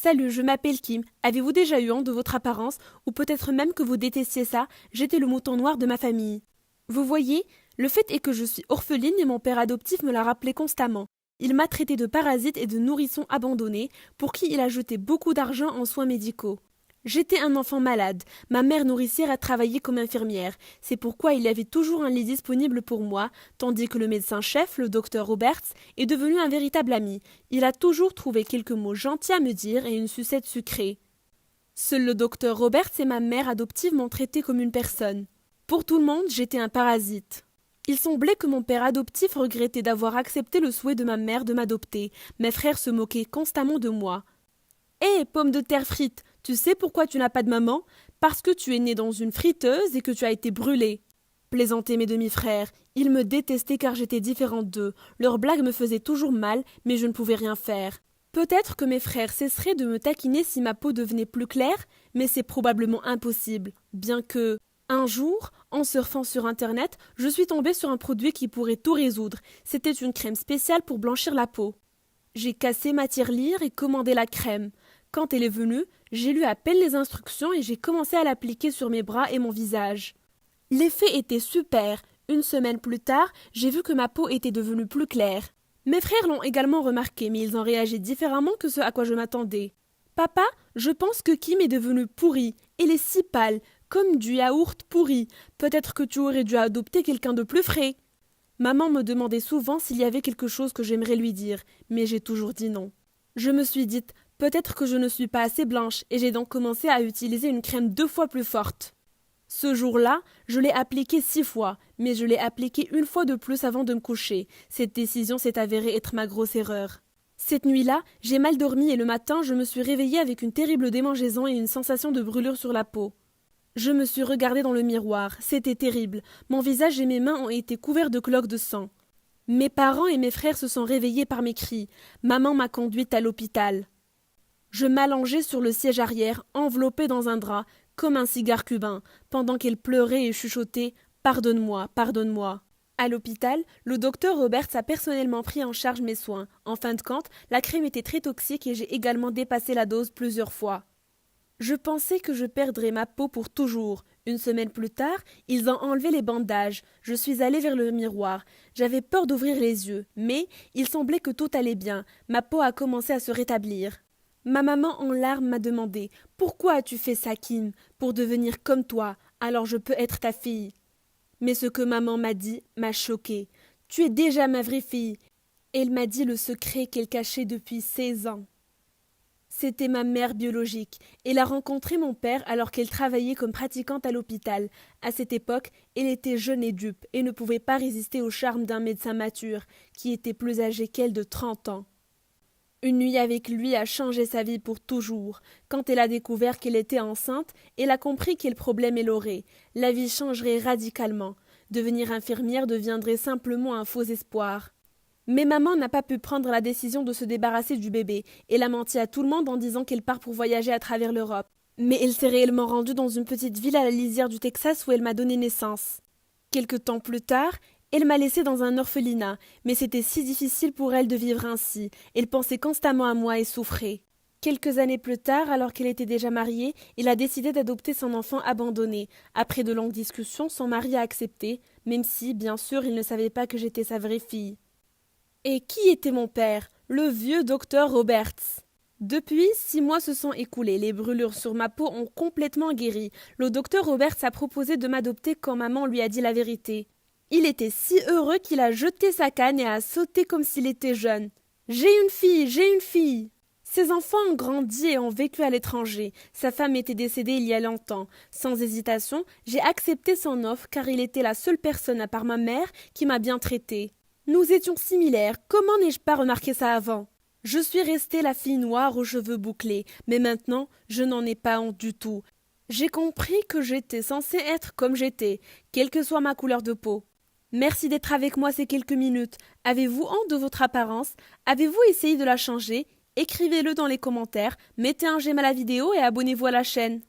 Salut, je m'appelle Kim. Avez-vous déjà eu honte de votre apparence, ou peut-être même que vous détestiez ça? J'étais le mouton noir de ma famille. Vous voyez, le fait est que je suis orpheline et mon père adoptif me l'a rappelé constamment. Il m'a traité de parasite et de nourrisson abandonné, pour qui il a jeté beaucoup d'argent en soins médicaux. J'étais un enfant malade. Ma mère nourricière a travaillé comme infirmière. C'est pourquoi il y avait toujours un lit disponible pour moi, tandis que le médecin-chef, le docteur Roberts, est devenu un véritable ami. Il a toujours trouvé quelques mots gentils à me dire et une sucette sucrée. Seul le docteur Roberts et ma mère adoptive m'ont traité comme une personne. Pour tout le monde, j'étais un parasite. Il semblait que mon père adoptif regrettait d'avoir accepté le souhait de ma mère de m'adopter. Mes frères se moquaient constamment de moi. Hé, pomme de terre frite, tu sais pourquoi tu n'as pas de maman? Parce que tu es né dans une friteuse et que tu as été brûlé. Plaisantaient mes demi-frères. Ils me détestaient car j'étais différente d'eux. Leurs blagues me faisaient toujours mal, mais je ne pouvais rien faire. Peut-être que mes frères cesseraient de me taquiner si ma peau devenait plus claire, mais c'est probablement impossible, bien que... Un jour, en surfant sur Internet, je suis tombée sur un produit qui pourrait tout résoudre. C'était une crème spéciale pour blanchir la peau. J'ai cassé ma tirelire et commandé la crème. Quand elle est venue, j'ai lu à peine les instructions et j'ai commencé à l'appliquer sur mes bras et mon visage. L'effet était super. Une semaine plus tard, j'ai vu que ma peau était devenue plus claire. Mes frères l'ont également remarqué, mais ils ont réagi différemment que ce à quoi je m'attendais. Papa, je pense que Kim est devenue pourrie. Elle est si pâle, comme du yaourt pourri. Peut-être que tu aurais dû adopter quelqu'un de plus frais. Maman me demandait souvent s'il y avait quelque chose que j'aimerais lui dire, mais j'ai toujours dit non. Je me suis dit, peut-être que je ne suis pas assez blanche, et j'ai donc commencé à utiliser une crème 2 fois plus forte. Ce jour-là, je l'ai appliquée 6 fois, mais je l'ai appliquée une fois de plus avant de me coucher. Cette décision s'est avérée être ma grosse erreur. Cette nuit-là, j'ai mal dormi et le matin, je me suis réveillée avec une terrible démangeaison et une sensation de brûlure sur la peau. Je me suis regardée dans le miroir, c'était terrible. Mon visage et mes mains ont été couverts de cloques de sang. Mes parents et mes frères se sont réveillés par mes cris. Maman m'a conduite à l'hôpital. Je m'allongeai sur le siège arrière, enveloppée dans un drap, comme un cigare cubain, pendant qu'elle pleurait et chuchotait « Pardonne-moi, pardonne-moi ». À l'hôpital, le docteur Roberts a personnellement pris en charge mes soins. En fin de compte, la crème était très toxique et j'ai également dépassé la dose plusieurs fois. Je pensais que je perdrais ma peau pour toujours. Une semaine plus tard, ils ont enlevé les bandages. Je suis allée vers le miroir. J'avais peur d'ouvrir les yeux, mais il semblait que tout allait bien. Ma peau a commencé à se rétablir. Ma maman en larmes m'a demandé « Pourquoi as-tu fait ça, Kim? Pour devenir comme toi, alors je peux être ta fille. » Mais ce que maman m'a dit m'a choquée. « Tu es déjà ma vraie fille. » Elle m'a dit le secret qu'elle cachait depuis 16 ans. C'était ma mère biologique. Elle a rencontré mon père alors qu'elle travaillait comme pratiquante à l'hôpital. À cette époque, elle était jeune et dupe et ne pouvait pas résister au charme d'un médecin mature, qui était plus âgé qu'elle de 30 ans. Une nuit avec lui a changé sa vie pour toujours. Quand elle a découvert qu'elle était enceinte, elle a compris quel problème elle aurait. La vie changerait radicalement. Devenir infirmière deviendrait simplement un faux espoir. Mais maman n'a pas pu prendre la décision de se débarrasser du bébé. Elle a menti à tout le monde en disant qu'elle part pour voyager à travers l'Europe. Mais elle s'est réellement rendue dans une petite ville à la lisière du Texas où elle m'a donné naissance. Quelque temps plus tard, elle m'a laissée dans un orphelinat, mais c'était si difficile pour elle de vivre ainsi. Elle pensait constamment à moi et souffrait. Quelques années plus tard, alors qu'elle était déjà mariée, elle a décidé d'adopter son enfant abandonné. Après de longues discussions, son mari a accepté, même si, bien sûr, il ne savait pas que j'étais sa vraie fille. Et qui était mon père? Le vieux docteur Roberts. Depuis, 6 mois se sont écoulés. Les brûlures sur ma peau ont complètement guéri. Le docteur Roberts a proposé de m'adopter quand maman lui a dit la vérité. Il était si heureux qu'il a jeté sa canne et a sauté comme s'il était jeune. J'ai une fille, j'ai une fille. Ses enfants ont grandi et ont vécu à l'étranger. Sa femme était décédée il y a longtemps. Sans hésitation, j'ai accepté son offre car il était la seule personne à part ma mère qui m'a bien traitée. Nous étions similaires, comment n'ai-je pas remarqué ça avant? Je suis restée la fille noire aux cheveux bouclés, mais maintenant, je n'en ai pas honte du tout. J'ai compris que j'étais censée être comme j'étais, quelle que soit ma couleur de peau. Merci d'être avec moi ces quelques minutes. Avez-vous honte de votre apparence? Avez-vous essayé de la changer? Écrivez-le dans les commentaires, mettez un j'aime à la vidéo et abonnez-vous à la chaîne.